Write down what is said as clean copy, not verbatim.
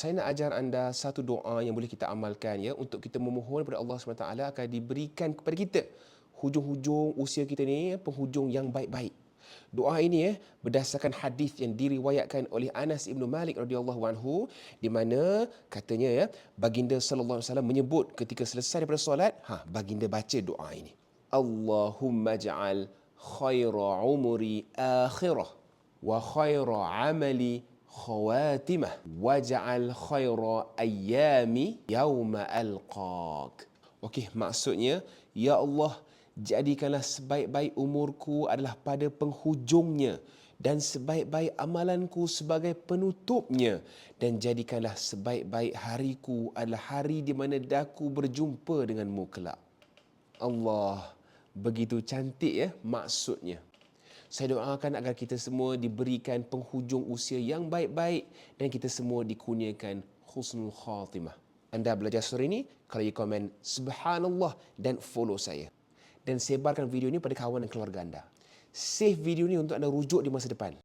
Saya nak ajar anda satu doa yang boleh kita amalkan ya untuk kita memohon kepada Allah SWT akan diberikan kepada kita hujung-hujung usia kita ni penghujung yang baik-baik. Doa ini berdasarkan hadis yang diriwayatkan oleh Anas ibn Malik radhiyallahu anhu di mana katanya baginda sallallahu alaihi wasallam menyebut ketika selesai daripada solat, baginda baca doa ini. Allahumma ja'al khaira umri akhirah wa khaira amali khawatimah waj'al khaira ayyami yauma alqaq. Okey, maksudnya ya Allah, jadikanlah sebaik-baik umurku adalah pada penghujungnya dan sebaik-baik amalanku sebagai penutupnya, dan jadikanlah sebaik-baik hariku adalah hari di mana daku berjumpa denganmu kelak. Allah, begitu cantik ya maksudnya. Saya doakan agar kita semua diberikan penghujung usia yang baik-baik dan kita semua dikurniakan husnul khatimah. Anda belajar surah ini, kalau you komen subhanallah dan follow saya. Dan sebarkan video ini pada kawan dan keluarga anda. Save video ini untuk anda rujuk di masa depan.